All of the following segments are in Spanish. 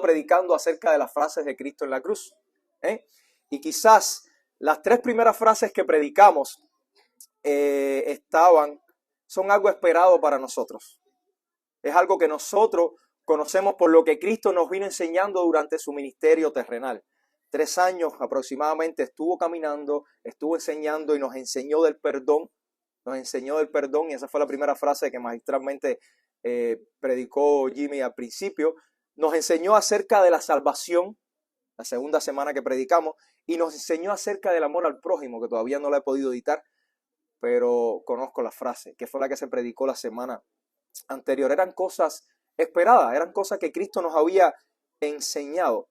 estado predicando acerca de las frases de Cristo en la cruz. Y quizás las 3 primeras frases que predicamos son algo esperado para nosotros. Es algo que nosotros conocemos por lo que Cristo nos vino enseñando durante su ministerio terrenal. 3 años aproximadamente estuvo caminando, estuvo enseñando y nos enseñó del perdón. Nos enseñó del perdón y esa fue la primera frase que magistralmente predicó Jimmy al principio. Nos enseñó acerca de la salvación, la segunda semana que predicamos, y nos enseñó acerca del amor al prójimo, que todavía no la he podido editar, pero conozco la frase, que fue la que se predicó la semana anterior. Eran cosas esperadas, eran cosas que Cristo nos había enseñado,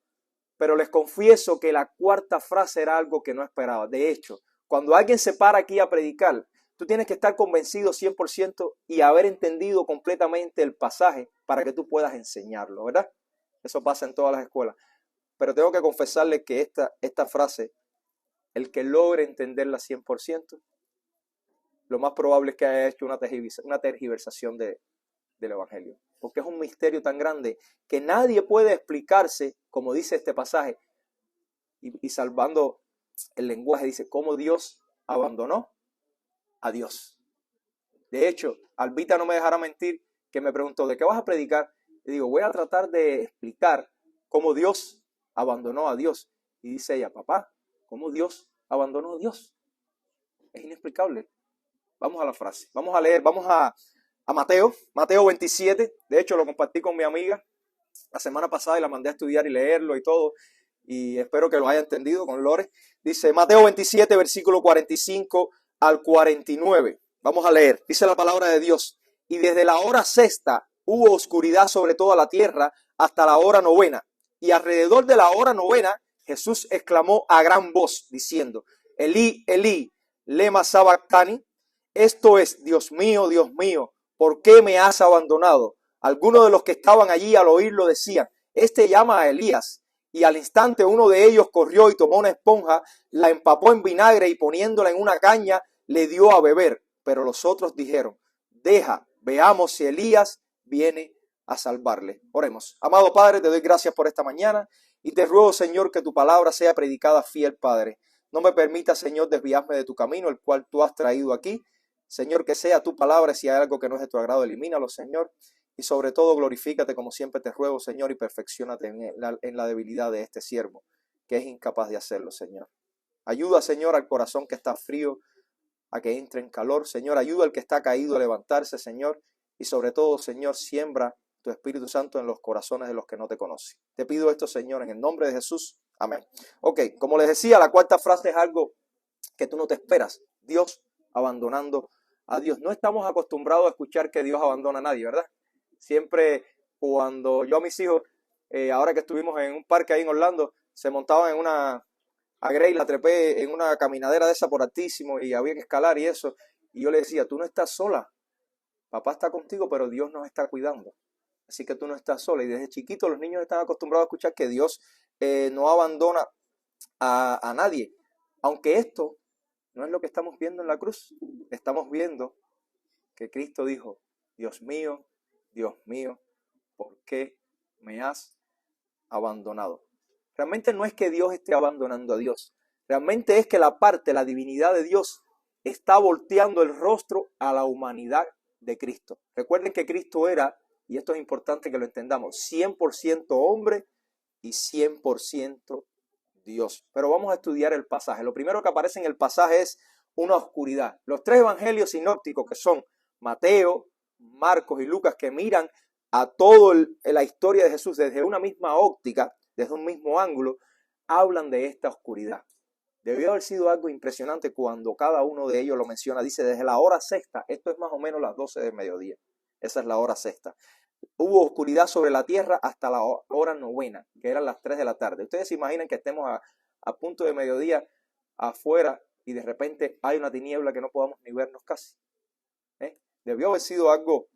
pero les confieso que la 4ª frase era algo que no esperaba. De hecho, cuando alguien se para aquí a predicar, tú tienes que estar convencido 100% y haber entendido completamente el pasaje para que tú puedas enseñarlo, ¿verdad? Eso pasa en todas las escuelas. Pero tengo que confesarles que esta frase, el que logre entenderla 100%, lo más probable es que haya hecho una tergiversación del Evangelio. Porque es un misterio tan grande que nadie puede explicarse, como dice este pasaje, y salvando el lenguaje, dice, cómo Dios abandonó a Dios. De hecho, Albita no me dejará mentir, que me preguntó, ¿de qué vas a predicar? Le digo, voy a tratar de explicar cómo Dios abandonó a Dios. Y dice ella, papá, ¿cómo Dios abandonó a Dios? Es inexplicable. Vamos a la frase. Vamos a leer, vamos a Mateo 27. De hecho, lo compartí con mi amiga la semana pasada y la mandé a estudiar y leerlo y todo. Y espero que lo haya entendido con Lore. Dice Mateo 27, versículo 45 al 49. Vamos a leer. Dice la palabra de Dios. Y desde la hora 6ª hubo oscuridad sobre toda la tierra hasta la hora 9ª. Y alrededor de la hora 9ª Jesús exclamó a gran voz diciendo, Elí, Elí, lema sabactani. Esto es, Dios mío, ¿por qué me has abandonado? Algunos de los que estaban allí al oírlo decían, este llama a Elías. Y al instante uno de ellos corrió y tomó una esponja, la empapó en vinagre y poniéndola en una caña le dio a beber. Pero los otros dijeron, deja, veamos si Elías viene a salvarle. Oremos. Amado Padre, te doy gracias por esta mañana y te ruego, Señor, que tu palabra sea predicada fiel, Padre. No me permitas, Señor, desviarme de tu camino, el cual tú has traído aquí. Señor, que sea tu palabra. Si hay algo que no es de tu agrado, elimínalo, Señor. Y sobre todo, glorifícate como siempre te ruego, Señor, y perfecciónate en la debilidad de este siervo, que es incapaz de hacerlo, Señor. Ayuda, Señor, al corazón que está frío, a que entre en calor. Señor, ayuda al que está caído a levantarse, Señor. Y sobre todo, Señor, siembra tu Espíritu Santo en los corazones de los que no te conocen. Te pido esto, Señor, en el nombre de Jesús. Amén. Ok, como les decía, la 4ª frase es algo que tú no te esperas. Dios abandonando a Dios. No estamos acostumbrados a escuchar que Dios abandona a nadie, ¿verdad? Siempre cuando yo a mis hijos, ahora que estuvimos en un parque ahí en Orlando, se montaban en una agrey, la trepé en una caminadera de esa por altísimo y había que escalar y eso. Y yo le decía, tú no estás sola. Papá está contigo, pero Dios nos está cuidando. Así que tú no estás sola. Y desde chiquitos los niños están acostumbrados a escuchar que Dios no abandona a nadie. Aunque esto no es lo que estamos viendo en la cruz. Estamos viendo que Cristo dijo, Dios mío, ¿por qué me has abandonado? Realmente no es que Dios esté abandonando a Dios. Realmente es que la divinidad de Dios está volteando el rostro a la humanidad de Cristo. Recuerden que Cristo era, y esto es importante que lo entendamos, 100% hombre y 100% Dios. Pero vamos a estudiar el pasaje. Lo primero que aparece en el pasaje es una oscuridad. Los 3 evangelios sinópticos, que son Mateo, Marcos y Lucas, que miran a toda la historia de Jesús desde una misma óptica, desde un mismo ángulo, hablan de esta oscuridad. Debió haber sido algo impresionante cuando cada uno de ellos lo menciona. Dice, desde la hora 6ª, esto es más o menos las 12 del mediodía. Esa es la hora 6ª. Hubo oscuridad sobre la tierra hasta la hora 9ª, que eran las 3 de la tarde. Ustedes se imaginan que estemos a punto de mediodía afuera y de repente hay una tiniebla que no podamos ni vernos casi. Debió haber sido algo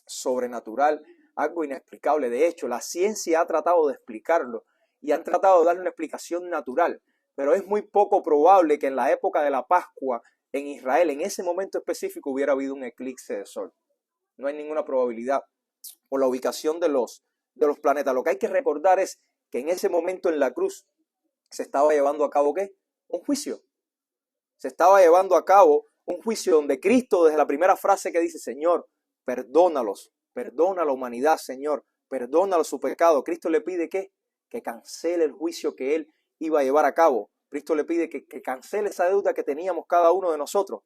sobrenatural, algo inexplicable. De hecho, la ciencia ha tratado de explicarlo y han tratado de darle una explicación natural, pero es muy poco probable que en la época de la Pascua en Israel, en ese momento específico, hubiera habido un eclipse de sol. No hay ninguna probabilidad por la ubicación de los de los planetas. Lo que hay que recordar es que en ese momento en la cruz se estaba llevando a cabo ¿qué? Un juicio. Se estaba llevando a cabo un juicio donde Cristo, desde la primera frase que dice, Señor, perdónalos, perdona a la humanidad, Señor, perdónalos su pecado. Cristo le pide ¿qué? Que cancele el juicio que Él iba a llevar a cabo. Cristo le pide que cancele esa deuda que teníamos cada uno de nosotros.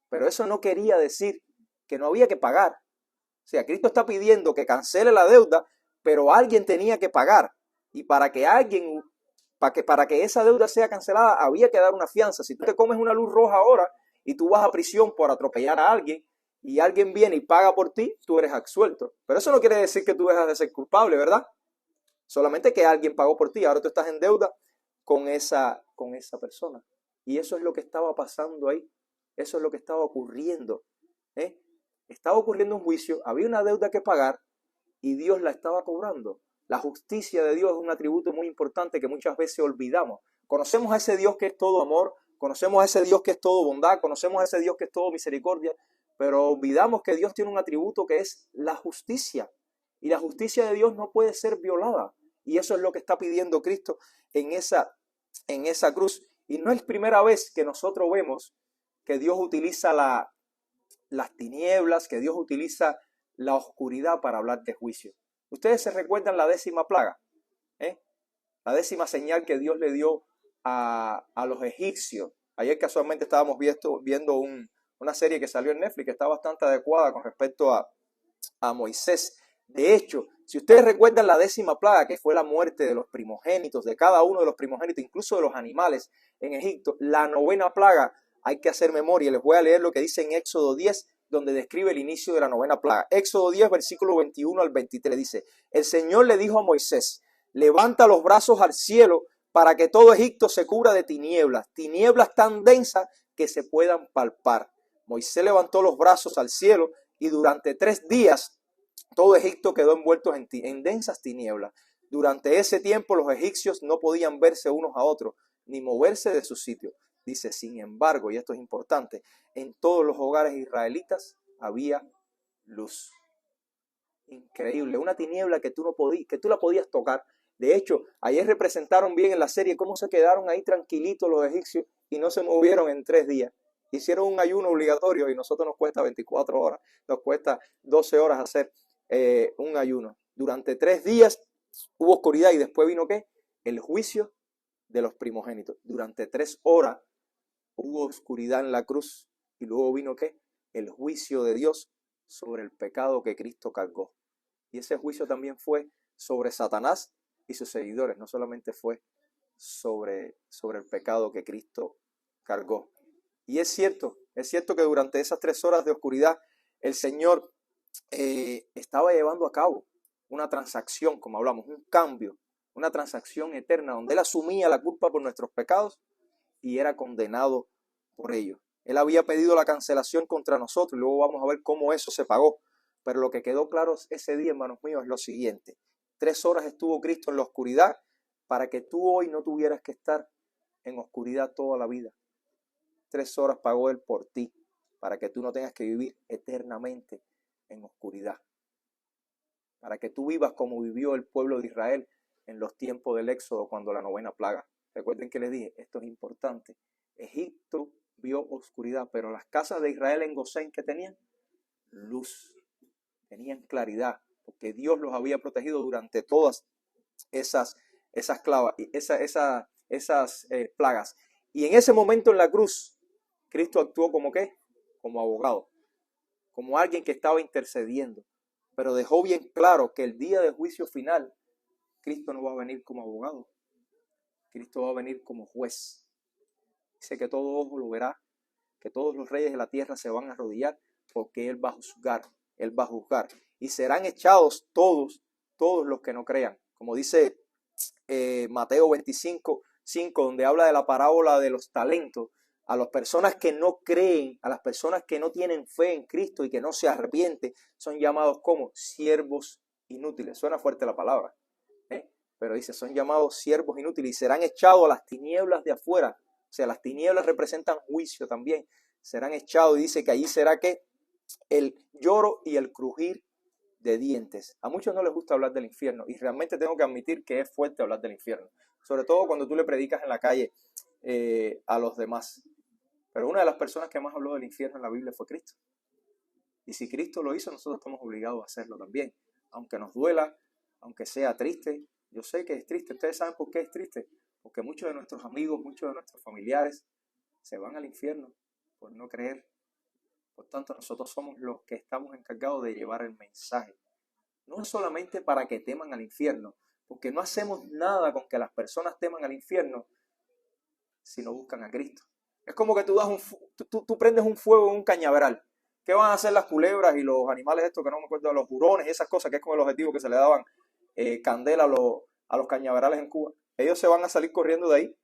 Pero eso no quería decir que no había que pagar. O sea, Cristo está pidiendo que cancele la deuda, pero alguien tenía que pagar. Y para que esa deuda sea cancelada, había que dar una fianza. Si tú te comes una luz roja ahora y tú vas a prisión por atropellar a alguien y alguien viene y paga por ti, tú eres absuelto. Pero eso no quiere decir que tú dejas de ser culpable, ¿verdad? Solamente que alguien pagó por ti. Ahora tú estás en deuda con esa persona. Y eso es lo que estaba pasando ahí. Eso es lo que estaba ocurriendo. Estaba ocurriendo un juicio, había una deuda que pagar y Dios la estaba cobrando. La justicia de Dios es un atributo muy importante que muchas veces olvidamos. Conocemos a ese Dios que es todo amor, conocemos a ese Dios que es todo bondad, conocemos a ese Dios que es todo misericordia, pero olvidamos que Dios tiene un atributo que es la justicia. Y la justicia de Dios no puede ser violada. Y eso es lo que está pidiendo Cristo en esa cruz. Y no es primera vez que nosotros vemos que Dios utiliza las tinieblas, que Dios utiliza la oscuridad para hablar de juicio. Ustedes se recuerdan la 10ª plaga, la 10ª señal que Dios le dio a los egipcios. Ayer casualmente estábamos viendo una serie que salió en Netflix que está bastante adecuada con respecto a Moisés. De hecho, si ustedes recuerdan la 10ª plaga, que fue la muerte de los primogénitos, de cada uno de los primogénitos, incluso de los animales en Egipto, la 9ª plaga, hay que hacer memoria. Les voy a leer lo que dice en Éxodo 10, donde describe el inicio de la 9ª plaga. Éxodo 10, versículo 21 al 23 dice, el Señor le dijo a Moisés, levanta los brazos al cielo para que todo Egipto se cubra de tinieblas, tinieblas tan densas que se puedan palpar. Moisés levantó los brazos al cielo y durante 3 días todo Egipto quedó envuelto en densas tinieblas. Durante ese tiempo los egipcios no podían verse unos a otros, ni moverse de su sitio. Dice, sin embargo, y esto es importante, en todos los hogares israelitas había luz. Increíble, una tiniebla que tú la podías tocar. De hecho, ayer representaron bien en la serie cómo se quedaron ahí tranquilitos los egipcios y no se movieron en 3 días. Hicieron un ayuno obligatorio y nosotros nos cuesta 24 horas, nos cuesta 12 horas hacer un ayuno. Durante 3 días hubo oscuridad y después vino ¿qué? El juicio de los primogénitos. Durante 3 horas hubo oscuridad en la cruz y luego vino ¿qué? El juicio de Dios sobre el pecado que Cristo cargó. Y ese juicio también fue sobre Satanás y sus seguidores, no solamente fue sobre el pecado que Cristo cargó. Y es cierto que durante esas 3 horas de oscuridad el Señor estaba llevando a cabo una transacción, como hablamos, un cambio, una transacción eterna donde Él asumía la culpa por nuestros pecados y era condenado por ello. Él había pedido la cancelación contra nosotros y luego vamos a ver cómo eso se pagó. Pero lo que quedó claro ese día, hermanos míos, es lo siguiente. 3 horas estuvo Cristo en la oscuridad para que tú hoy no tuvieras que estar en oscuridad toda la vida. 3 horas pagó Él por ti para que tú no tengas que vivir eternamente en oscuridad. Para que tú vivas como vivió el pueblo de Israel en los tiempos del Éxodo cuando la 9ª plaga. Recuerden que les dije, esto es importante. Egipto vio oscuridad, pero las casas de Israel en Gosén, ¿qué tenían? Luz. Tenían claridad, porque Dios los había protegido durante todas esas plagas. Y en ese momento en la cruz, Cristo actuó como ¿qué? Como abogado, como alguien que estaba intercediendo, pero dejó bien claro que el día del juicio final, Cristo no va a venir como abogado, Cristo va a venir como juez. Dice que todo ojo lo verá, que todos los reyes de la tierra se van a arrodillar, porque Él va a juzgar. Él va a juzgar. Y serán echados todos los que no crean. Como dice Mateo 25:5, donde habla de la parábola de los talentos. A las personas que no creen, a las personas que no tienen fe en Cristo y que no se arrepienten, son llamados como siervos inútiles. Suena fuerte la palabra, pero dice, son llamados siervos inútiles y serán echados a las tinieblas de afuera. O sea, las tinieblas representan juicio también. Serán echados y dice que allí será que el lloro y el crujir de dientes. A muchos no les gusta hablar del infierno y realmente tengo que admitir que es fuerte hablar del infierno, sobre todo cuando tú le predicas en la calle a los demás. Pero una de las personas que más habló del infierno en la Biblia fue Cristo. Y si Cristo lo hizo, nosotros estamos obligados a hacerlo también. Aunque nos duela, aunque sea triste. Yo sé que es triste. Ustedes saben por qué es triste. Porque muchos de nuestros amigos, muchos de nuestros familiares se van al infierno por no creer. Por tanto, nosotros somos los que estamos encargados de llevar el mensaje. No es solamente para que teman al infierno, porque no hacemos nada con que las personas teman al infierno si no buscan a Cristo. Es como que tú prendes un fuego en un cañaveral. ¿Qué van a hacer las culebras y los animales estos que no me acuerdo, los hurones y esas cosas, que es con el objetivo que se le daban candela a los cañaverales en Cuba? Ellos se van a salir corriendo de ahí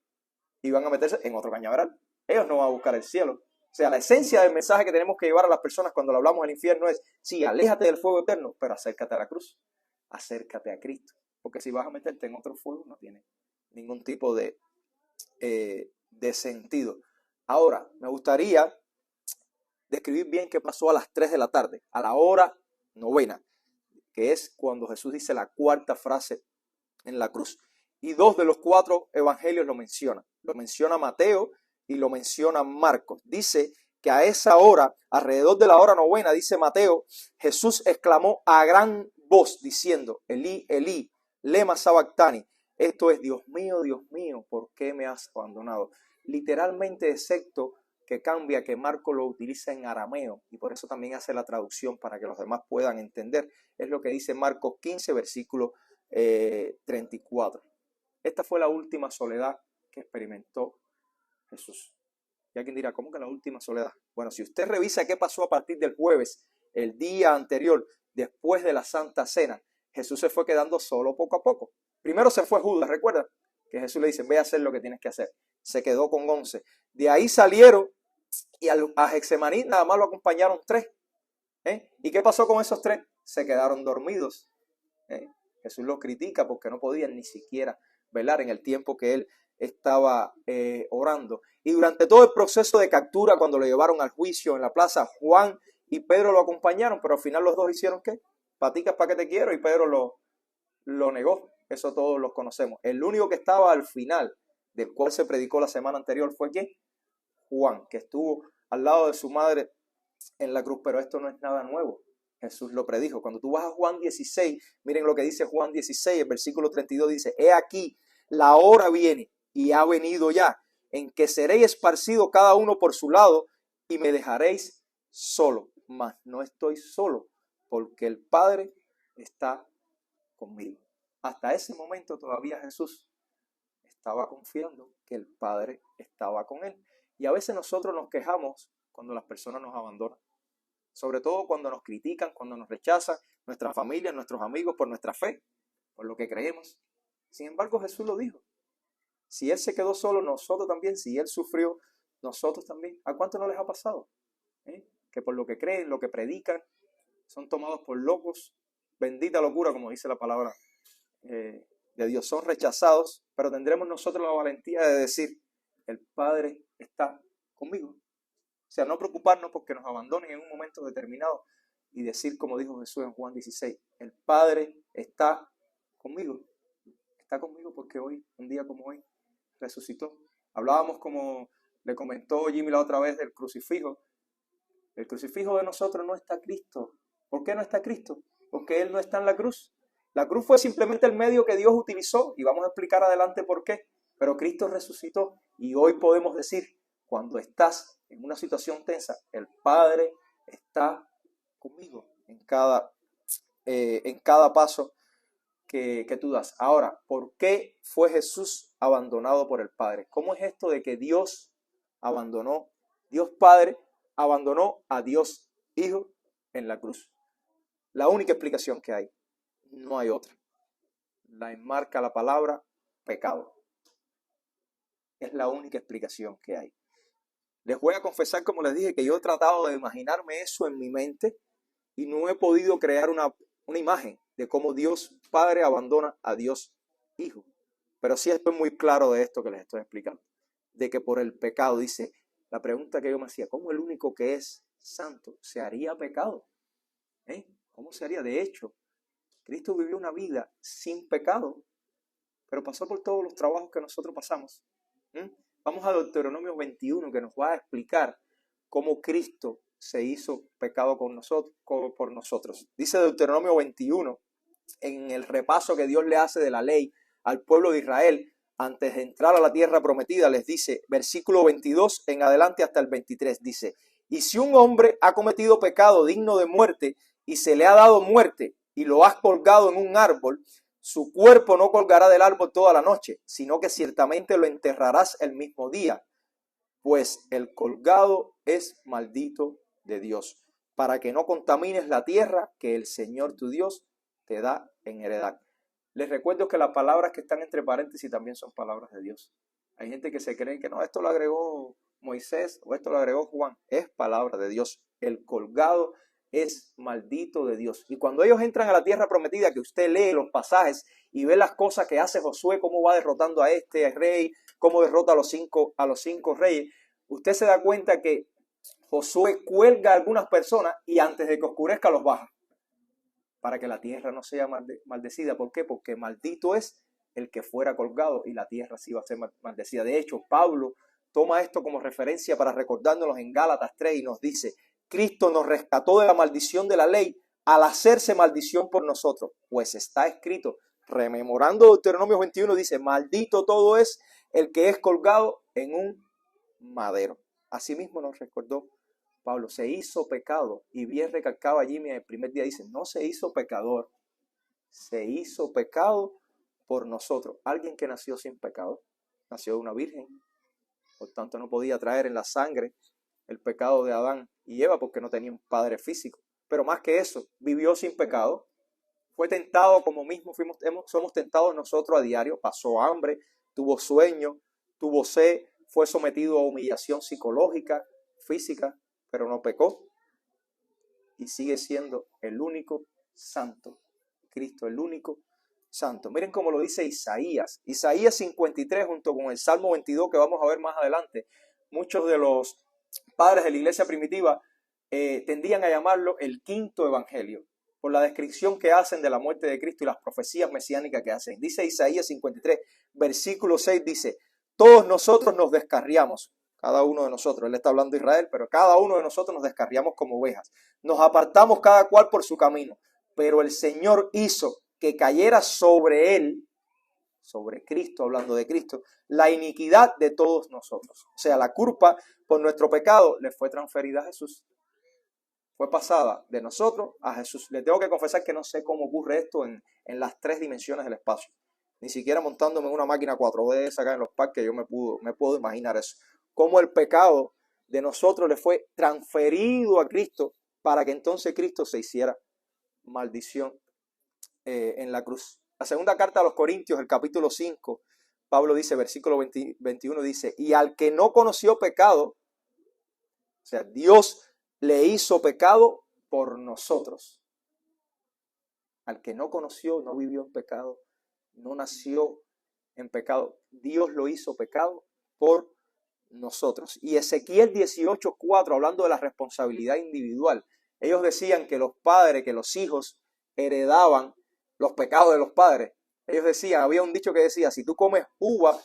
y van a meterse en otro cañaveral. Ellos no van a buscar el cielo. O sea, la esencia del mensaje que tenemos que llevar a las personas cuando le hablamos del infierno es, sí, aléjate del fuego eterno, pero acércate a la cruz, acércate a Cristo. Porque si vas a meterte en otro fuego, no tiene ningún tipo de sentido. Ahora, me gustaría describir bien qué pasó a las 3 de la tarde, a la hora 9, que es cuando Jesús dice la cuarta frase en la cruz. Y 2 de los 4 evangelios lo mencionan. Lo menciona Mateo y lo menciona Marcos. Dice que a esa hora, alrededor de la hora 9, dice Mateo, Jesús exclamó a gran voz diciendo, Elí, Elí, lema sabactani. Esto es, Dios mío, ¿por qué me has abandonado? Literalmente, excepto que cambia, que Marcos lo utiliza en arameo y por eso también hace la traducción para que los demás puedan entender. Es lo que dice Marcos 15, versículo 34. Esta fue la última soledad que experimentó Jesús. Y alguien dirá, ¿cómo que la última soledad? Bueno, si usted revisa qué pasó a partir del jueves, el día anterior, después de la Santa Cena, Jesús se fue quedando solo poco a poco. Primero se fue Judas, ¿recuerdan? Que Jesús le dice, ve a hacer lo que tienes que hacer. Se quedó con 11. De ahí salieron y a Getsemaní nada más lo acompañaron 3. ¿Y qué pasó con esos 3? Se quedaron dormidos. Jesús los critica porque no podían ni siquiera velar en el tiempo que él estaba orando. Y durante todo el proceso de captura, cuando lo llevaron al juicio en la plaza, Juan y Pedro lo acompañaron, pero al final los dos hicieron ¿qué? Paticas para que te quiero, y Pedro lo negó. Eso todos los conocemos. El único que estaba al final, del cual se predicó la semana anterior, fue ¿quién? Juan, que estuvo al lado de su madre en la cruz. Pero esto no es nada nuevo. Jesús lo predijo. Cuando tú vas a Juan 16, miren lo que dice Juan 16, el versículo 32 dice, he aquí, la hora viene y ha venido ya, en que seréis esparcidos cada uno por su lado y me dejaréis solo. Mas no estoy solo, porque el Padre está conmigo. Hasta ese momento todavía Jesús estaba confiando que el Padre estaba con él. Y a veces nosotros nos quejamos cuando las personas nos abandonan. Sobre todo cuando nos critican, cuando nos rechazan, nuestra familia, nuestros amigos, por nuestra fe, por lo que creemos. Sin embargo, Jesús lo dijo. Si Él se quedó solo, nosotros también. Si Él sufrió, nosotros también. ¿A cuánto no les ha pasado? Que por lo que creen, lo que predican, son tomados por locos. Bendita locura, como dice la palabra de Dios. Son rechazados, pero tendremos nosotros la valentía de decir, el Padre está conmigo. O sea, no preocuparnos porque nos abandonen en un momento determinado y decir, como dijo Jesús en Juan 16, el Padre está conmigo. Está conmigo porque hoy, un día como hoy, resucitó. Hablábamos, como le comentó Jimmy la otra vez, del crucifijo. El crucifijo de nosotros no está Cristo. ¿Por qué no está Cristo? Porque Él no está en la cruz. La cruz fue simplemente el medio que Dios utilizó y vamos a explicar adelante por qué. Pero Cristo resucitó y hoy podemos decir, cuando estás en una situación tensa, el Padre está conmigo en cada paso que tú das. Ahora, ¿por qué fue Jesús abandonado por el Padre? ¿Cómo es esto de que Dios Padre abandonó a Dios Hijo en la cruz? La única explicación que hay, no hay otra. La enmarca la palabra pecado. Es la única explicación que hay. Les voy a confesar, como les dije, que yo he tratado de imaginarme eso en mi mente y no he podido crear una imagen de cómo Dios Padre abandona a Dios Hijo. Pero sí estoy muy claro de esto que les estoy explicando. De que por el pecado, dice, la pregunta que yo me hacía, ¿cómo el único que es santo se haría pecado? ¿Cómo sería? De hecho, Cristo vivió una vida sin pecado, pero pasó por todos los trabajos que nosotros pasamos. Vamos a Deuteronomio 21, que nos va a explicar cómo Cristo se hizo pecado por nosotros. Dice Deuteronomio 21, en el repaso que Dios le hace de la ley al pueblo de Israel, antes de entrar a la tierra prometida, les dice, versículo 22 en adelante hasta el 23, dice, y si un hombre ha cometido pecado digno de muerte y se le ha dado muerte y lo has colgado en un árbol, su cuerpo no colgará del árbol toda la noche, sino que ciertamente lo enterrarás el mismo día, pues el colgado es maldito de Dios, para que no contamines la tierra que el Señor tu Dios te da en heredad. Les recuerdo que las palabras que están entre paréntesis también son palabras de Dios. Hay gente que se cree que no, esto lo agregó Moisés o esto lo agregó Juan. Es palabra de Dios. El colgado es maldito de Dios. Y cuando ellos entran a la tierra prometida, que usted lee los pasajes y ve las cosas que hace Josué, cómo va derrotando a este rey, cómo derrota a los cinco reyes, usted se da cuenta que Josué cuelga a algunas personas y antes de que oscurezca los baja, para que la tierra no sea maldecida. ¿Por qué? Porque maldito es el que fuera colgado y la tierra sí va a ser maldecida. De hecho, Pablo toma esto como referencia para recordárnoslo en Gálatas 3 y nos dice, Cristo nos rescató de la maldición de la ley al hacerse maldición por nosotros. Pues está escrito, rememorando Deuteronomio 21, dice, maldito todo es el que es colgado en un madero. Asimismo nos recordó Pablo, se hizo pecado, y bien recalcaba Jimmy el primer día, dice, no se hizo pecador, se hizo pecado por nosotros. Alguien que nació sin pecado, nació de una virgen, por tanto no podía traer en la sangre el pecado de Adán y Eva porque no tenía un padre físico. Pero más que eso, vivió sin pecado, fue tentado como mismo somos tentados nosotros a diario, pasó hambre, tuvo sueño, tuvo sed, fue sometido a humillación psicológica, física, pero no pecó y sigue siendo el único santo. Cristo, el único santo. Miren cómo lo dice Isaías. Isaías 53 junto con el Salmo 22 que vamos a ver más adelante. Muchos de los padres de la iglesia primitiva tendían a llamarlo el quinto evangelio, por la descripción que hacen de la muerte de Cristo y las profecías mesiánicas que hacen. Dice Isaías 53, versículo 6, dice, todos nosotros nos descarriamos. Cada uno de nosotros, él está hablando de Israel, pero cada uno de nosotros nos descarriamos como ovejas. Nos apartamos cada cual por su camino. Pero el Señor hizo que cayera sobre él, sobre Cristo, hablando de Cristo, la iniquidad de todos nosotros. O sea, la culpa por nuestro pecado le fue transferida a Jesús. Fue pasada de nosotros a Jesús. Le tengo que confesar que no sé cómo ocurre esto en las tres dimensiones del espacio. Ni siquiera montándome en una máquina 4D acá en los parques yo me puedo imaginar eso. Cómo el pecado de nosotros le fue transferido a Cristo para que entonces Cristo se hiciera maldición en la cruz. La segunda carta a los Corintios, el capítulo 5, Pablo dice, versículo 21, dice, y al que no conoció pecado, o sea, Dios le hizo pecado por nosotros. Al que no conoció, no vivió en pecado, no nació en pecado, Dios lo hizo pecado por nosotros. Y Ezequiel 18:4, hablando de la responsabilidad individual, ellos decían que los padres, que los hijos heredaban los pecados de los padres. Ellos decían, había un dicho que decía, si tú comes uva,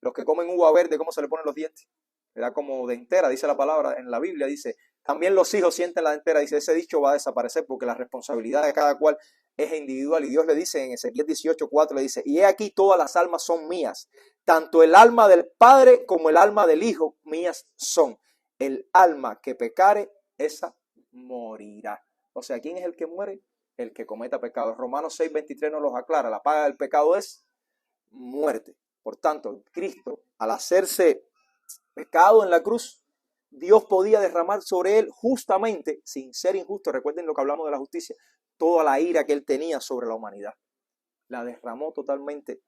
los que comen uva verde, ¿cómo se le ponen los dientes? Era como dentera, dice la palabra en la Biblia, dice, también los hijos sienten la dentera, dice, ese dicho va a desaparecer porque la responsabilidad de cada cual es individual. Y Dios le dice en Ezequiel 18:4, le dice, y he aquí todas las almas son mías, tanto el alma del padre como el alma del hijo mías son. El alma que pecare, esa morirá. O sea, ¿quién es el que muere? El que cometa pecado. Romanos 6:23 nos los aclara. La paga del pecado es muerte. Por tanto, Cristo, al hacerse pecado en la cruz, Dios podía derramar sobre él justamente, sin ser injusto, recuerden lo que hablamos de la justicia, toda la ira que él tenía sobre la humanidad. La derramó totalmente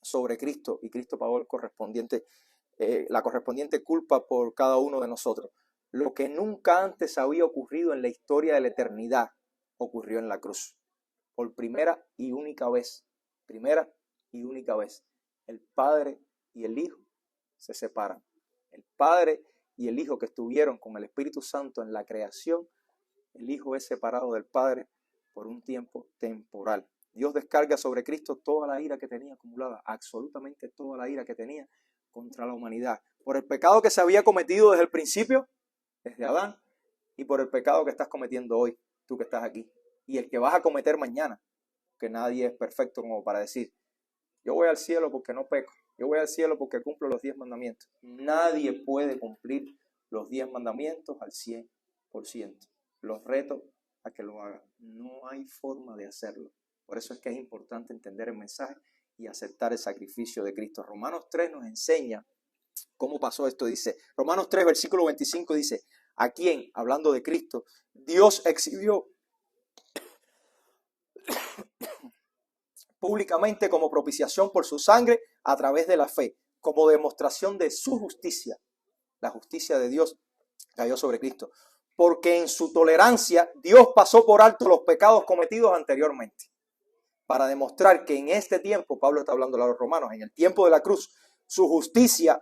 sobre Cristo y Cristo pagó la correspondiente culpa por cada uno de nosotros. Lo que nunca antes había ocurrido en la historia de la eternidad ocurrió en la cruz. Por primera y única vez, el Padre y el Hijo se separan. El Padre y el Hijo que estuvieron con el Espíritu Santo en la creación, el Hijo es separado del Padre por un tiempo temporal. Dios descarga sobre Cristo toda la ira que tenía acumulada, absolutamente toda la ira que tenía contra la humanidad, por el pecado que se había cometido desde el principio, desde Adán, y por el pecado que estás cometiendo hoy, tú que estás aquí, y el que vas a cometer mañana, que nadie es perfecto como para decir, yo voy al cielo porque no peco, yo voy al cielo porque cumplo los 10 mandamientos. Nadie puede cumplir los 10 mandamientos al 100%. Los reto a que lo hagan. No hay forma de hacerlo. Por eso es que es importante entender el mensaje y aceptar el sacrificio de Cristo. Romanos 3 nos enseña cómo pasó esto. Dice, Romanos 3, versículo 25 dice, a quien, hablando de Cristo, Dios exhibió públicamente como propiciación por su sangre a través de la fe, como demostración de su justicia. La justicia de Dios cayó sobre Cristo, porque en su tolerancia Dios pasó por alto los pecados cometidos anteriormente, para demostrar que en este tiempo, Pablo está hablando a los romanos, en el tiempo de la cruz, su justicia,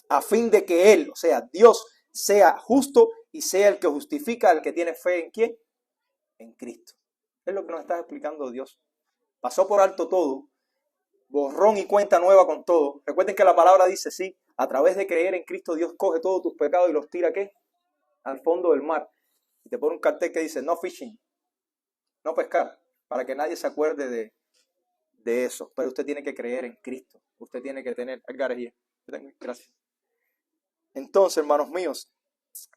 a fin de que Él, o sea, Dios, sea justo y sea el que justifica al que tiene fe en ¿quién? En Cristo. Es lo que nos está explicando Dios. Pasó por alto todo, borrón y cuenta nueva con todo. Recuerden que la palabra dice, sí, a través de creer en Cristo, Dios coge todos tus pecados y los tira, ¿qué? Al fondo del mar. Y te pone un cartel que dice, no fishing, no pescar, para que nadie se acuerde de eso. Pero usted tiene que creer en Cristo. Usted tiene que tener, gracias. Entonces, hermanos míos,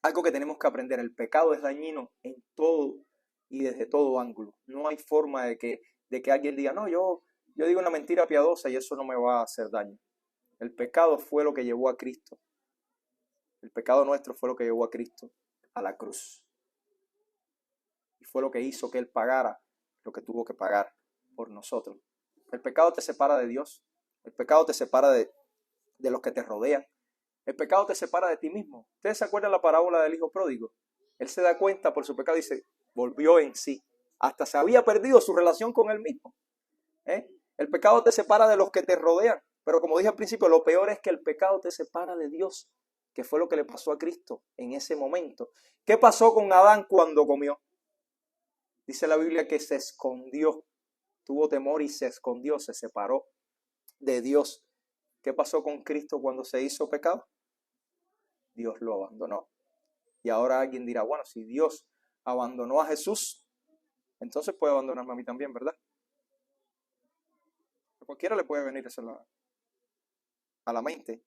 algo que tenemos que aprender, el pecado es dañino en todo y desde todo ángulo. No hay forma de que alguien diga, no, yo digo una mentira piadosa y eso no me va a hacer daño. El pecado fue lo que llevó a Cristo. El pecado nuestro fue lo que llevó a Cristo a la cruz. Y fue lo que hizo que Él pagara lo que tuvo que pagar por nosotros. El pecado te separa de Dios. El pecado te separa de los que te rodean. El pecado te separa de ti mismo. ¿Ustedes se acuerdan la parábola del hijo pródigo? Él se da cuenta por su pecado y dice, volvió en sí. Hasta se había perdido su relación con él mismo. El pecado te separa de los que te rodean. Pero como dije al principio, lo peor es que el pecado te separa de Dios, que fue lo que le pasó a Cristo en ese momento. ¿Qué pasó con Adán cuando comió? Dice la Biblia que se escondió, tuvo temor y se escondió, se separó de Dios. ¿Qué pasó con Cristo cuando se hizo pecado? Dios lo abandonó. Y ahora alguien dirá, bueno, si Dios abandonó a Jesús, entonces puede abandonarme a mí también, ¿verdad? A cualquiera le puede venir eso a la mente.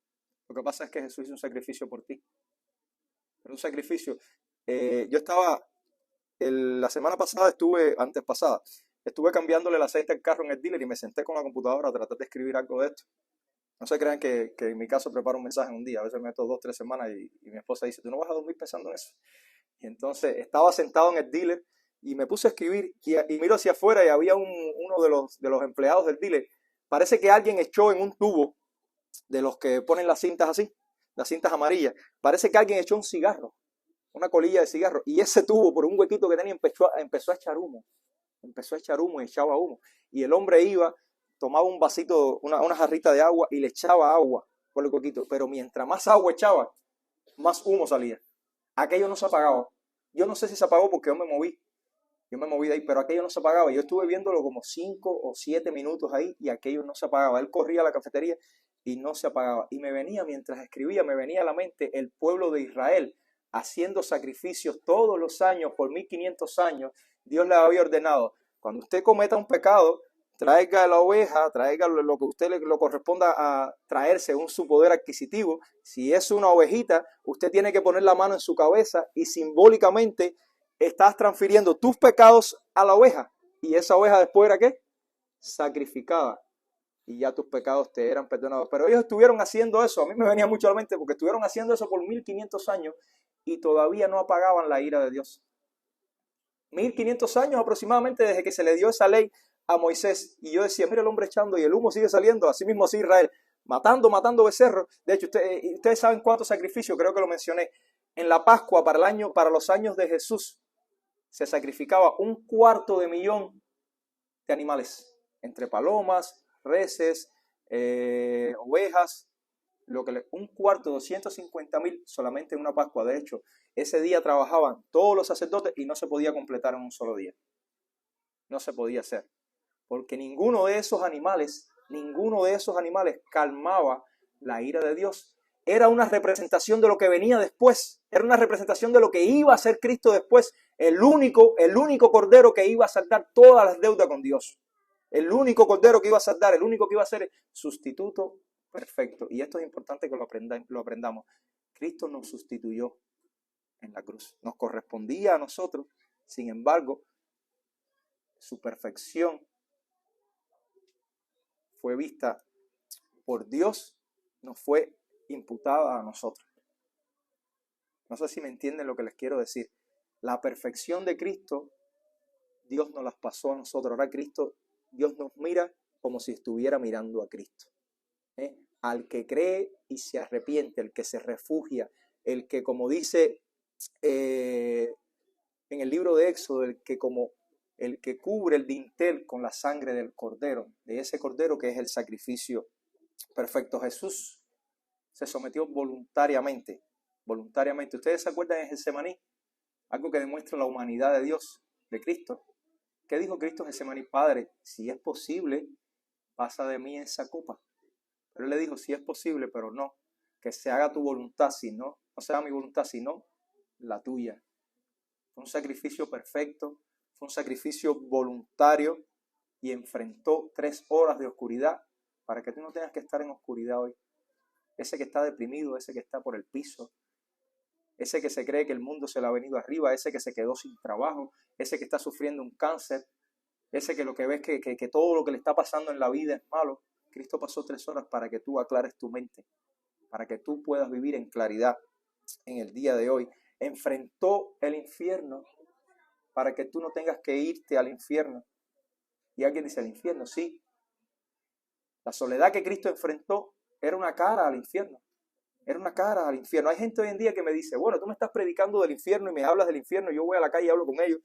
Lo que pasa es que Jesús hizo un sacrificio por ti. Pero un sacrificio. Yo estaba, la semana pasada estuve cambiándole el aceite al carro en el dealer y me senté con la computadora a tratar de escribir algo de esto. No se crean que en mi caso preparo un mensaje en un día. A veces me meto 2 o 3 semanas y mi esposa dice, ¿tú no vas a dormir pensando en eso? Y entonces estaba sentado en el dealer y me puse a escribir y miro hacia afuera y había uno de los empleados del dealer. Parece que alguien echó en un tubo de los que ponen las cintas así, las cintas amarillas. Parece que alguien echó un cigarro, una colilla de cigarro. Y ese tubo, por un huequito que tenía, empezó a echar humo. Empezó a echar humo y echaba humo. Y el hombre iba, tomaba un vasito, una jarrita de agua y le echaba agua por el huequito. Pero mientras más agua echaba, más humo salía. Aquello no se apagaba. Yo no sé si se apagó porque yo me moví de ahí, pero aquello no se apagaba. Yo estuve viéndolo como 5 o 7 minutos ahí y aquello no se apagaba. Él corría a la cafetería y no se apagaba. Y mientras escribía, me venía a la mente el pueblo de Israel haciendo sacrificios todos los años, por 1500 años. Dios le había ordenado, cuando usted cometa un pecado, traiga la oveja, traiga lo que usted le corresponda a traer según su poder adquisitivo. Si es una ovejita, usted tiene que poner la mano en su cabeza y simbólicamente estás transfiriendo tus pecados a la oveja. Y esa oveja después era ¿qué? Sacrificada. Y ya tus pecados te eran perdonados. Pero ellos estuvieron haciendo eso. A mí me venía mucho a la mente porque estuvieron haciendo eso por 1500 años y todavía no apagaban la ira de Dios. 1500 años aproximadamente desde que se le dio esa ley a Moisés. Y yo decía, mira el hombre echando y el humo sigue saliendo. Así mismo así Israel, matando becerros. De hecho, ustedes saben cuántos sacrificios, creo que lo mencioné. En la Pascua, para los años de Jesús, se sacrificaba 250.000 de animales. Entre palomas, reses, ovejas. Un cuarto, 250.000 solamente en una Pascua. De hecho, ese día trabajaban todos los sacerdotes y no se podía completar en un solo día. No se podía hacer. Porque ninguno de esos animales calmaba la ira de Dios. Era una representación de lo que venía después. Era una representación de lo que iba a ser Cristo después. El único cordero que iba a saldar todas las deudas con Dios. El único cordero que iba a saldar, el único que iba a ser el sustituto perfecto. Y esto es importante que lo aprendamos. Cristo nos sustituyó en la cruz. Nos correspondía a nosotros. Sin embargo, su perfección fue vista por Dios, nos fue imputada a nosotros. No sé si me entienden lo que les quiero decir. La perfección de Cristo, Dios nos las pasó a nosotros. Ahora Dios nos mira como si estuviera mirando a Cristo. Al que cree y se arrepiente, el que se refugia, el que, como dice en el libro de Éxodo, el que cubre el dintel con la sangre del cordero, de ese cordero que es el sacrificio perfecto. Jesús se sometió voluntariamente. ¿Ustedes se acuerdan en Getsemaní? Algo que demuestra la humanidad de Dios, de Cristo. ¿Qué dijo Cristo en Getsemaní? Padre, si es posible, pasa de mí esa copa. Pero él le dijo, si es posible, pero no, que se haga tu voluntad, no se haga mi voluntad, sino la tuya. Fue un sacrificio perfecto, fue un sacrificio voluntario y enfrentó 3 horas de oscuridad para que tú no tengas que estar en oscuridad hoy. Ese que está deprimido, ese que está por el piso, ese que se cree que el mundo se le ha venido arriba, ese que se quedó sin trabajo, ese que está sufriendo un cáncer, ese que lo que ves que todo lo que le está pasando en la vida es malo. Cristo pasó 3 horas para que tú aclares tu mente, para que tú puedas vivir en claridad en el día de hoy. Enfrentó el infierno para que tú no tengas que irte al infierno. Y alguien dice, ¿al infierno? Sí. La soledad que Cristo enfrentó era una cara al infierno. Era una cara al infierno. Hay gente hoy en día que me dice, bueno, tú me estás predicando del infierno y me hablas del infierno, yo voy a la calle y hablo con ellos.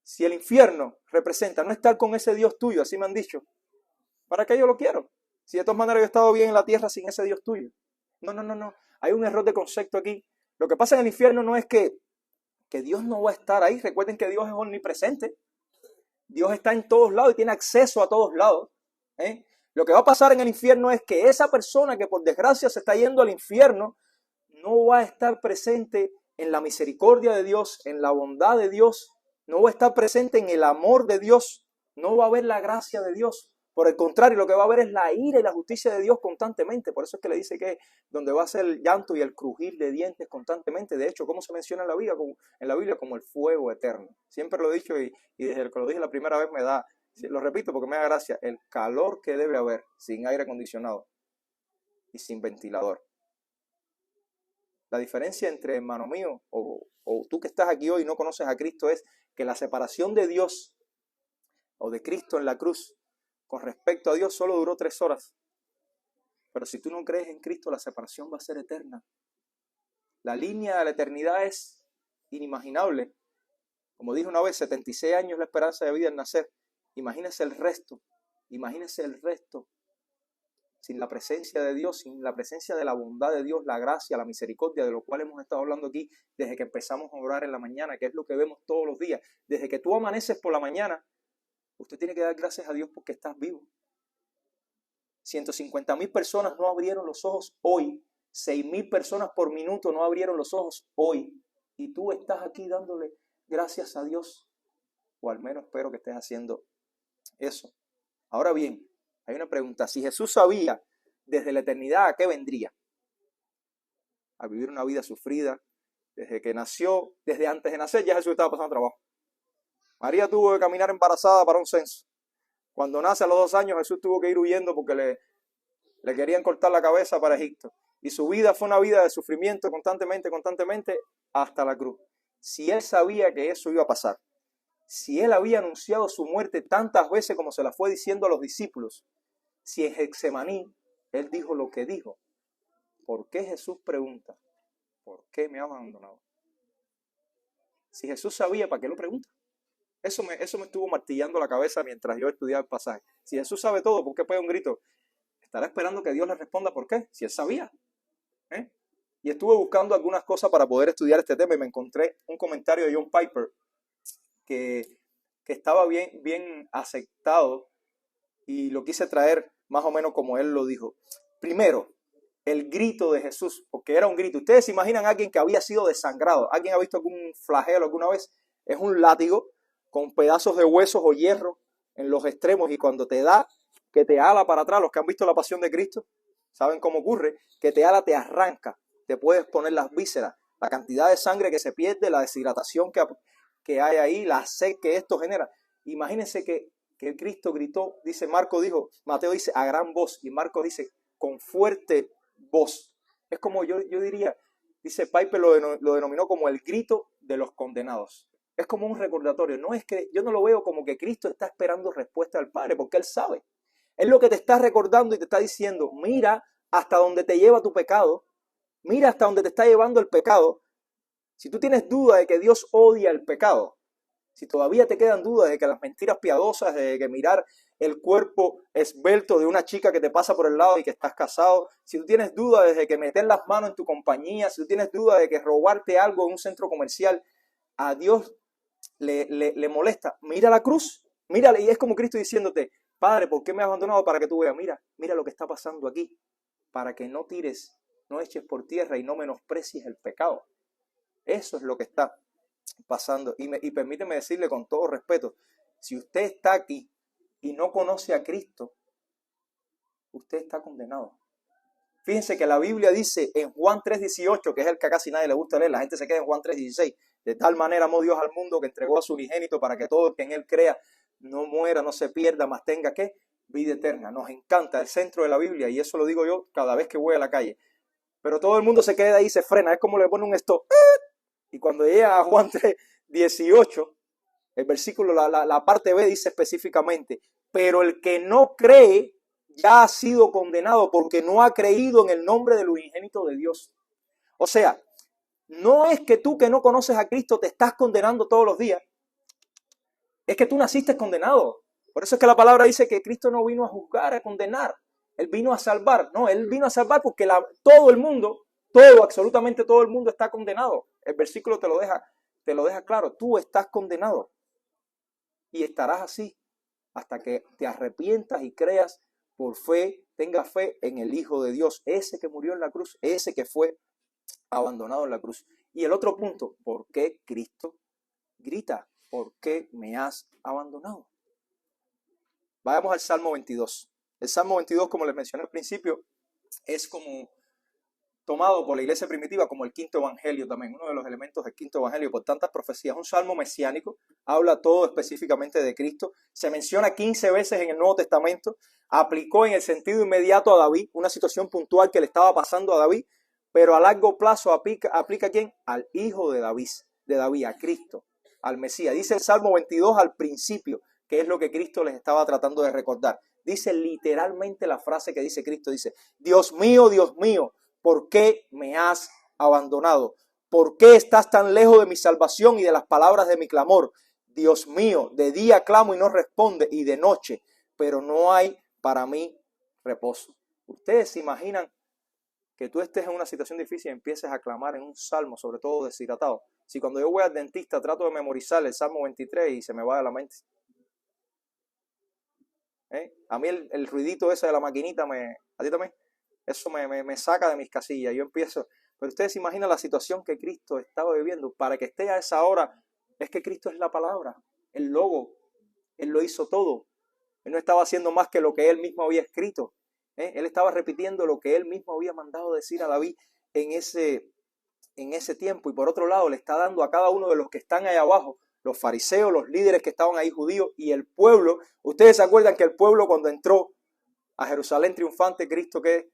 Si el infierno representa no estar con ese Dios tuyo, así me han dicho, ¿para qué yo lo quiero? Si de todas maneras yo he estado bien en la tierra sin ese Dios tuyo. No. Hay un error de concepto aquí. Lo que pasa en el infierno no es que Dios no va a estar ahí. Recuerden que Dios es omnipresente. Dios está en todos lados y tiene acceso a todos lados. Lo que va a pasar en el infierno es que esa persona que por desgracia se está yendo al infierno no va a estar presente en la misericordia de Dios, en la bondad de Dios, no va a estar presente en el amor de Dios, no va a ver la gracia de Dios. Por el contrario, lo que va a haber es la ira y la justicia de Dios constantemente. Por eso es que le dice que donde va a ser el llanto y el crujir de dientes constantemente. De hecho, ¿cómo se menciona en la Biblia? Como el fuego eterno. Siempre lo he dicho y desde que lo dije la primera vez lo repito porque me da gracia, el calor que debe haber sin aire acondicionado y sin ventilador. La diferencia entre, hermano mío, o tú que estás aquí hoy y no conoces a Cristo, es que la separación de Dios o de Cristo en la cruz con respecto a Dios solo duró 3 horas. Pero si tú no crees en Cristo, la separación va a ser eterna. La línea de la eternidad es inimaginable. Como dije una vez, 76 años la esperanza de vida al nacer. Imagínese el resto. Sin la presencia de Dios, sin la presencia de la bondad de Dios, la gracia, la misericordia, de lo cual hemos estado hablando aquí desde que empezamos a orar en la mañana, que es lo que vemos todos los días. Desde que tú amaneces por la mañana, usted tiene que dar gracias a Dios porque estás vivo. 150,000 personas no abrieron los ojos hoy. 6,000 personas por minuto no abrieron los ojos hoy. Y tú estás aquí dándole gracias a Dios. O al menos espero que estés haciendo eso. Ahora bien, hay una pregunta. Si Jesús sabía desde la eternidad a qué vendría, a vivir una vida sufrida, desde que nació, desde antes de nacer ya Jesús estaba pasando trabajo. María tuvo que caminar embarazada para un censo. Cuando nace a los 2 años Jesús tuvo que ir huyendo porque le querían cortar la cabeza para Egipto. Y su vida fue una vida de sufrimiento constantemente hasta la cruz. Si él sabía que eso iba a pasar, si él había anunciado su muerte tantas veces como se la fue diciendo a los discípulos, si en Getsemaní él dijo lo que dijo, ¿por qué Jesús pregunta? ¿Por qué me has abandonado? Si Jesús sabía, ¿para qué lo pregunta? Eso me estuvo martillando la cabeza mientras yo estudiaba el pasaje. Si Jesús sabe todo, ¿por qué pega un grito? Estará esperando que Dios le responda ¿por qué? Si él sabía. Y estuve buscando algunas cosas para poder estudiar este tema y me encontré un comentario de John Piper que que estaba bien aceptado y lo quise traer más o menos como él lo dijo. Primero, el grito de Jesús, porque era un grito. Ustedes se imaginan a alguien que había sido desangrado. ¿Alguien ha visto algún flagelo alguna vez? Es un látigo con pedazos de huesos o hierro en los extremos y cuando te da, que te ala para atrás, los que han visto la pasión de Cristo, saben cómo ocurre, que te ala, te arranca, te puedes poner las vísceras, la cantidad de sangre que se pierde, la deshidratación que hay ahí, la sed que esto genera. Imagínense que Cristo gritó, dice Marco dijo, Mateo dice a gran voz y Marco dice con fuerte voz. Es como yo diría, dice Piper lo denominó como el grito de los condenados. Es como un recordatorio. No es que yo no lo veo como que Cristo está esperando respuesta del Padre, porque Él sabe. Es lo que te está recordando y te está diciendo, mira hasta donde te lleva tu pecado, mira hasta donde te está llevando el pecado. Si tú tienes duda de que Dios odia el pecado, si todavía te quedan dudas de que las mentiras piadosas, de que mirar el cuerpo esbelto de una chica que te pasa por el lado y que estás casado, si tú tienes dudas de que meter las manos en tu compañía, si tú tienes dudas de que robarte algo en un centro comercial, a Dios le molesta. Mira la cruz, mírale, y es como Cristo diciéndote, Padre, ¿por qué me has abandonado? Para que tú veas, mira lo que está pasando aquí, para que no tires, no eches por tierra y no menosprecies el pecado. Eso es lo que está pasando. Y permíteme decirle con todo respeto, si usted está aquí y no conoce a Cristo, usted está condenado. Fíjense que la Biblia dice en Juan 3:18, que es el que a casi nadie le gusta leer, la gente se queda en Juan 3:16, de tal manera amó Dios al mundo que entregó a su unigénito para que todo el que en él crea no muera, no se pierda, mas tenga ¿qué? Vida eterna. Nos encanta el centro de la Biblia y eso lo digo yo cada vez que voy a la calle. Pero todo el mundo se queda ahí y se frena, es como le pone un stop. Y cuando llega a Juan 3:18, el versículo, la parte B dice específicamente, pero el que no cree ya ha sido condenado porque no ha creído en el nombre del unigénito de Dios. O sea, no es que tú que no conoces a Cristo te estás condenando todos los días, es que tú naciste condenado. Por eso es que la palabra dice que Cristo no vino a juzgar, a condenar, Él vino a salvar. No, Él vino a salvar porque todo el mundo, absolutamente todo el mundo está condenado. El versículo te lo deja claro, tú estás condenado y estarás así hasta que te arrepientas y creas por fe, tengas fe en el Hijo de Dios, ese que murió en la cruz, ese que fue abandonado en la cruz. Y el otro punto, ¿por qué Cristo grita? ¿Por qué me has abandonado? Vayamos al Salmo 22. El Salmo 22, como les mencioné al principio, es como tomado por la iglesia primitiva como el quinto evangelio también, uno de los elementos del quinto evangelio por tantas profecías. Un salmo mesiánico, habla todo específicamente de Cristo, se menciona 15 veces en el Nuevo Testamento, aplicó en el sentido inmediato a David, una situación puntual que le estaba pasando a David, pero a largo plazo aplica ¿a quién? Al hijo de David, a Cristo, al Mesías. Dice el Salmo 22 al principio, que es lo que Cristo les estaba tratando de recordar. Dice literalmente la frase que dice Cristo, dice, Dios mío, ¿por qué me has abandonado? ¿Por qué estás tan lejos de mi salvación y de las palabras de mi clamor? Dios mío, de día clamo y no responde, y de noche, pero no hay para mí reposo. ¿Ustedes se imaginan que tú estés en una situación difícil y empieces a clamar en un salmo, sobre todo deshidratado? Si cuando yo voy al dentista trato de memorizar el Salmo 23 y se me va de la mente. A mí el ruidito ese de la maquinita, ¿a ti también? Eso me saca de mis casillas. Yo empiezo. Pero ustedes se imaginan la situación que Cristo estaba viviendo. Para que esté a esa hora, es que Cristo es la palabra, el logo. Él lo hizo todo. Él no estaba haciendo más que lo que él mismo había escrito. Él estaba repitiendo lo que él mismo había mandado decir a David en ese tiempo. Y por otro lado, le está dando a cada uno de los que están ahí abajo, los fariseos, los líderes que estaban ahí judíos y el pueblo. Ustedes se acuerdan que el pueblo cuando entró a Jerusalén triunfante, Cristo que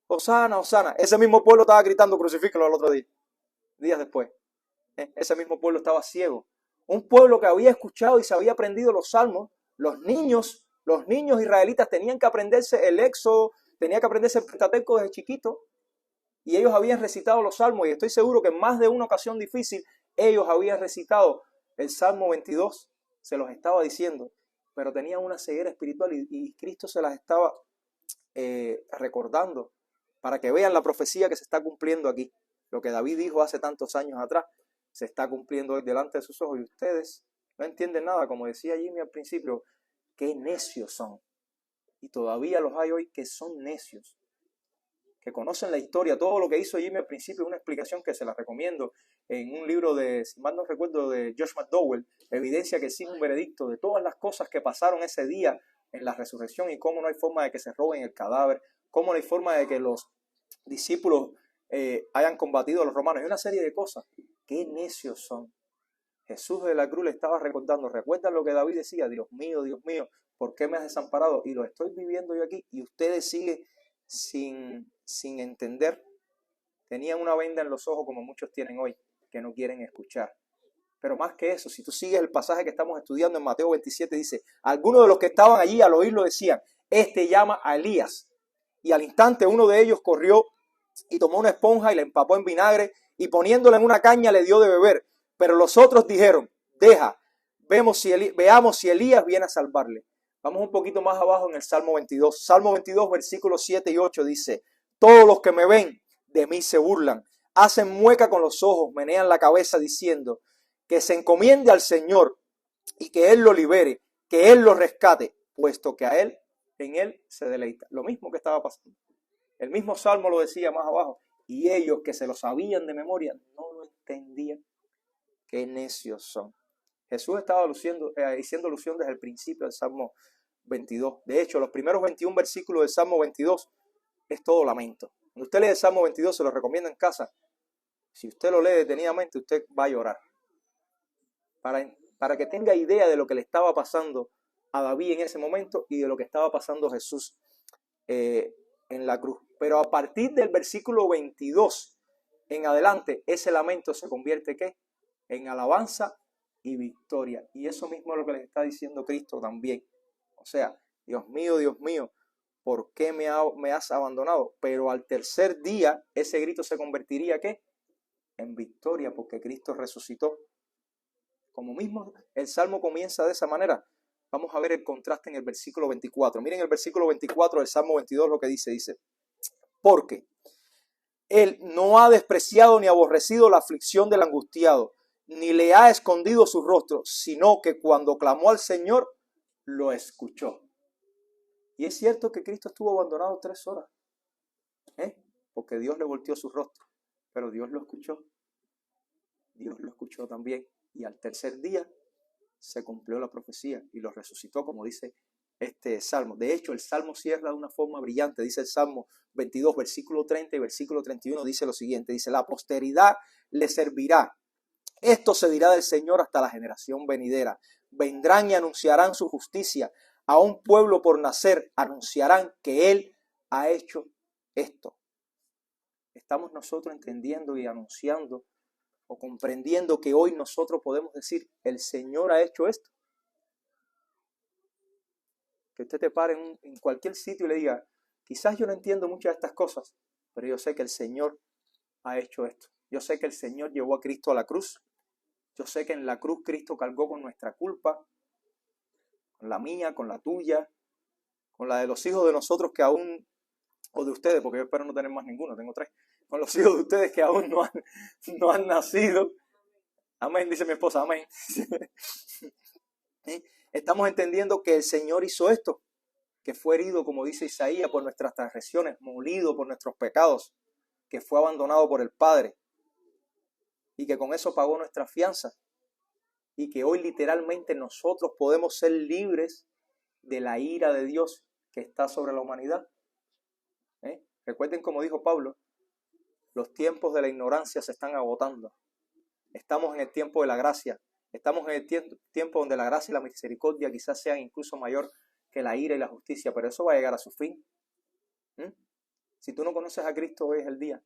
Hosana, Hosana. Ese mismo pueblo estaba gritando crucifíquenlo el otro día, días después. Ese mismo pueblo estaba ciego. Un pueblo que había escuchado y se había aprendido los salmos. Los niños israelitas tenían que aprenderse el Éxodo, tenían que aprenderse el Pentateuco desde chiquito. Y ellos habían recitado los salmos. Y estoy seguro que en más de una ocasión difícil, ellos habían recitado el Salmo 22. Se los estaba diciendo. Pero tenían una ceguera espiritual y Cristo se las estaba recordando, para que vean la profecía que se está cumpliendo aquí. Lo que David dijo hace tantos años atrás se está cumpliendo hoy delante de sus ojos y ustedes No entienden nada, como decía Jimmy al principio, qué necios son. Y todavía los hay hoy que son necios, que conocen la historia. Todo lo que hizo Jimmy al principio es una explicación que se la recomiendo en un libro de, si mal no recuerdo, de Josh McDowell, evidencia que sí es un veredicto de todas las cosas que pasaron ese día en la resurrección y cómo no hay forma de que se roben el cadáver, cómo no hay forma de que los discípulos hayan combatido a los romanos y una serie de cosas. Qué necios son. Jesús de la cruz le estaba recordando, recuerda lo que David decía, Dios mío, ¿por qué me has desamparado? Y lo estoy viviendo yo aquí y ustedes siguen sin entender. Tenían una venda en los ojos como muchos tienen hoy, que no quieren escuchar. Pero más que eso, si tú sigues el pasaje que estamos estudiando en Mateo 27, dice, algunos de los que estaban allí al oírlo decían, este llama a Elías. Y al instante uno de ellos corrió y tomó una esponja y la empapó en vinagre y poniéndola en una caña le dio de beber. Pero los otros dijeron, deja, veamos si Elías viene a salvarle. Vamos un poquito más abajo en el Salmo 22. Salmo 22, versículos 7 y 8 dice, todos los que me ven de mí se burlan, hacen mueca con los ojos, menean la cabeza diciendo, que se encomiende al Señor y que Él lo libere, que Él lo rescate, puesto que en Él se deleita. Lo mismo que estaba pasando. El mismo Salmo lo decía más abajo. Y ellos que se lo sabían de memoria no lo entendían. Qué necios son. Jesús estaba diciendo alusión desde el principio del Salmo 22. De hecho, los primeros 21 versículos del Salmo 22 es todo lamento. Cuando usted lee el Salmo 22, se lo recomiendo en casa. Si usted lo lee detenidamente, usted va a llorar. Para que tenga idea de lo que le estaba pasando a David en ese momento y de lo que estaba pasando a Jesús en la cruz. Pero a partir del versículo 22 en adelante, ese lamento se convierte ¿qué? En alabanza y victoria. Y eso mismo es lo que les está diciendo Cristo también. O sea, Dios mío, ¿por qué me has abandonado? Pero al tercer día, ese grito se convertiría ¿qué? En victoria, porque Cristo resucitó. Como mismo el Salmo comienza de esa manera, vamos a ver el contraste en el versículo 24. Miren el versículo 24 del Salmo 22 lo que dice, porque Él no ha despreciado ni aborrecido la aflicción del angustiado, ni le ha escondido su rostro, sino que cuando clamó al Señor, lo escuchó. Y es cierto que Cristo estuvo abandonado 3 horas, porque Dios le volteó su rostro, pero Dios lo escuchó. Dios lo escuchó también. Y al tercer día se cumplió la profecía y lo resucitó, como dice este Salmo. De hecho, el Salmo cierra de una forma brillante. Dice el Salmo 22, versículo 30 y versículo 31, dice lo siguiente. Dice, la posteridad le servirá. Esto se dirá del Señor hasta la generación venidera. Vendrán y anunciarán su justicia. A un pueblo por nacer anunciarán que Él ha hecho esto. Estamos nosotros entendiendo y anunciando o comprendiendo que hoy nosotros podemos decir, el Señor ha hecho esto. Que usted te pare en cualquier sitio y le diga, quizás yo no entiendo muchas de estas cosas, pero yo sé que el Señor ha hecho esto. Yo sé que el Señor llevó a Cristo a la cruz. Yo sé que en la cruz Cristo cargó con nuestra culpa, con la mía, con la tuya, con la de los hijos de nosotros que aún, o de ustedes, porque yo espero no tener más ninguno, tengo 3, con los hijos de ustedes que aún no han nacido. Amén, dice mi esposa, amén. Estamos entendiendo que el Señor hizo esto, que fue herido, como dice Isaías, por nuestras transgresiones, molido por nuestros pecados, que fue abandonado por el Padre y que con eso pagó nuestra fianza y que hoy literalmente nosotros podemos ser libres de la ira de Dios que está sobre la humanidad. Recuerden como dijo Pablo, los tiempos de la ignorancia se están agotando. Estamos en el tiempo de la gracia. Estamos en el tiempo donde la gracia y la misericordia quizás sean incluso mayor que la ira y la justicia, pero eso va a llegar a su fin. Si tú no conoces a Cristo, hoy es el día.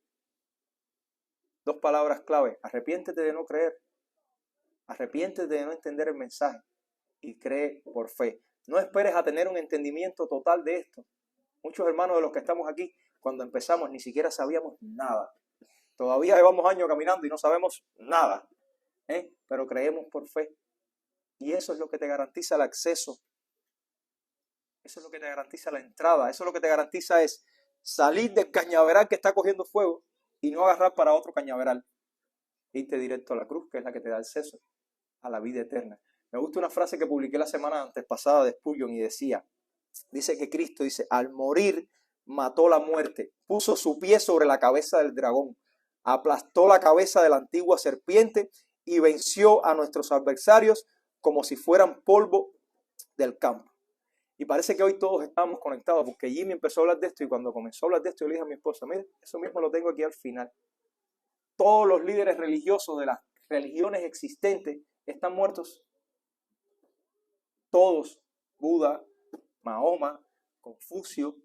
2 palabras clave: arrepiéntete de no creer, arrepiéntete de no entender el mensaje y cree por fe. No esperes a tener un entendimiento total de esto. Muchos hermanos de los que estamos aquí, cuando empezamos ni siquiera sabíamos nada. Todavía llevamos años caminando y no sabemos nada, pero creemos por fe. Y eso es lo que te garantiza el acceso. Eso es lo que te garantiza la entrada. Eso es lo que te garantiza es salir del cañaveral que está cogiendo fuego y no agarrar para otro cañaveral. Irte directo a la cruz, que es la que te da acceso a la vida eterna. Me gusta una frase que publiqué la semana antes pasada de Spurgeon y dice que Cristo dice, al morir mató la muerte, puso su pie sobre la cabeza del dragón, aplastó la cabeza de la antigua serpiente y venció a nuestros adversarios como si fueran polvo del campo. Y parece que hoy todos estamos conectados porque Jimmy empezó a hablar de esto y cuando comenzó a hablar de esto yo le dije a mi esposa, mire, eso mismo lo tengo aquí al final. Todos los líderes religiosos de las religiones existentes están muertos. Todos, Buda, Mahoma, Confucio,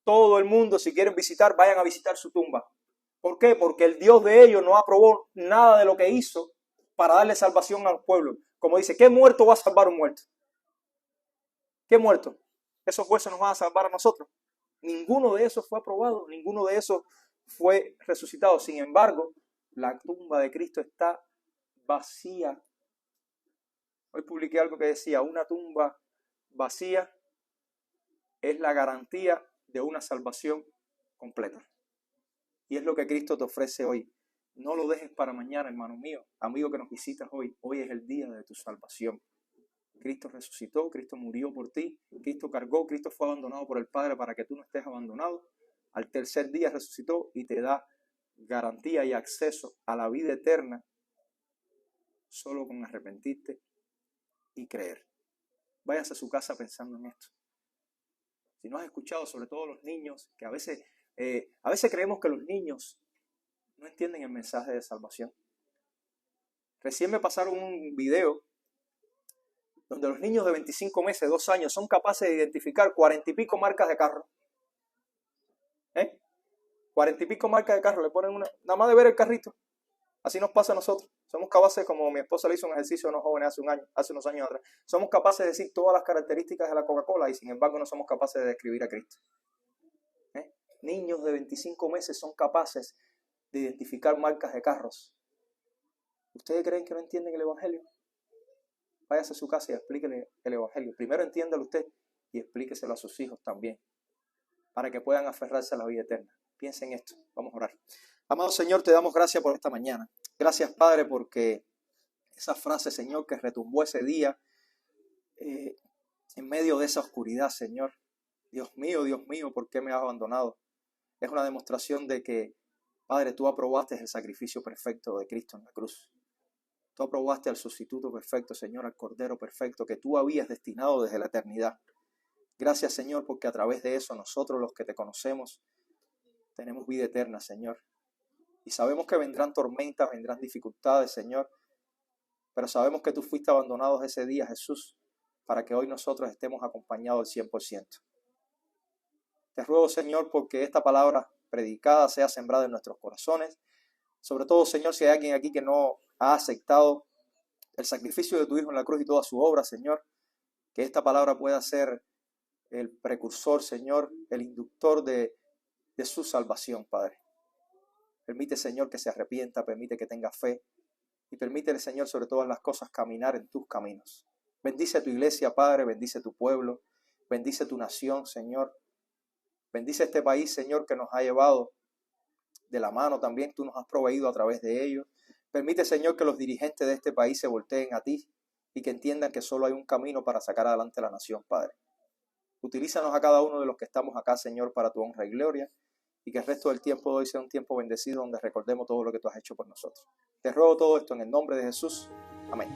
todo el mundo, si quieren visitar, vayan a visitar su tumba. ¿Por qué? Porque el Dios de ellos no aprobó nada de lo que hizo para darle salvación al pueblo. Como dice, ¿qué muerto va a salvar a un muerto? ¿Qué muerto? ¿Esos huesos nos van a salvar a nosotros? Ninguno de esos fue aprobado, ninguno de esos fue resucitado. Sin embargo, la tumba de Cristo está vacía. Hoy publiqué algo que decía, una tumba vacía es la garantía de una salvación completa. Y es lo que Cristo te ofrece hoy. No lo dejes para mañana, hermano mío, amigo que nos visitas hoy. Hoy es el día de tu salvación. Cristo resucitó, Cristo murió por ti, Cristo cargó, Cristo fue abandonado por el Padre para que tú no estés abandonado. Al tercer día resucitó y te da garantía y acceso a la vida eterna solo con arrepentirte y creer. Váyase a su casa pensando en esto. Si no has escuchado, sobre todo los niños, que a veces creemos que los niños no entienden el mensaje de salvación. Recién me pasaron un video donde los niños de 25 meses, 2 años, son capaces de identificar 40 y pico marcas de carro. 40 y pico marcas de carro, le ponen una, nada más de ver el carrito. Así nos pasa a nosotros. Somos capaces, como mi esposa le hizo un ejercicio a unos jóvenes hace unos años atrás, somos capaces de decir todas las características de la Coca-Cola y sin embargo no somos capaces de describir a Cristo. Niños de 25 meses son capaces de identificar marcas de carros. ¿Ustedes creen que no entienden el Evangelio? Váyase a su casa y explíquenle el Evangelio. Primero entiéndalo usted y explíqueselo a sus hijos también, para que puedan aferrarse a la vida eterna. Piensen en esto. Vamos a orar. Amado Señor, te damos gracias por esta mañana. Gracias, Padre, porque esa frase, Señor, que retumbó ese día en medio de esa oscuridad, Señor. Dios mío, ¿por qué me has abandonado? Es una demostración de que, Padre, tú aprobaste el sacrificio perfecto de Cristo en la cruz. Tú aprobaste al sustituto perfecto, Señor, al Cordero perfecto que tú habías destinado desde la eternidad. Gracias, Señor, porque a través de eso nosotros los que te conocemos tenemos vida eterna, Señor. Y sabemos que vendrán tormentas, vendrán dificultades, Señor. Pero sabemos que tú fuiste abandonado ese día, Jesús, para que hoy nosotros estemos acompañados al 100%. Te ruego, Señor, porque esta palabra predicada sea sembrada en nuestros corazones. Sobre todo, Señor, si hay alguien aquí que no ha aceptado el sacrificio de tu Hijo en la cruz y toda su obra, Señor, que esta palabra pueda ser el precursor, Señor, el inductor de su salvación, Padre. Permite, Señor, que se arrepienta, permite que tenga fe y permítele, Señor, sobre todas las cosas, caminar en tus caminos. Bendice a tu iglesia, Padre, bendice tu pueblo, bendice tu nación, Señor. Bendice este país, Señor, que nos ha llevado de la mano también. Tú nos has proveído a través de ellos. Permite, Señor, que los dirigentes de este país se volteen a ti y que entiendan que solo hay un camino para sacar adelante la nación, Padre. Utilízanos a cada uno de los que estamos acá, Señor, para tu honra y gloria, y que el resto del tiempo de hoy sea un tiempo bendecido donde recordemos todo lo que tú has hecho por nosotros. Te ruego todo esto en el nombre de Jesús. Amén.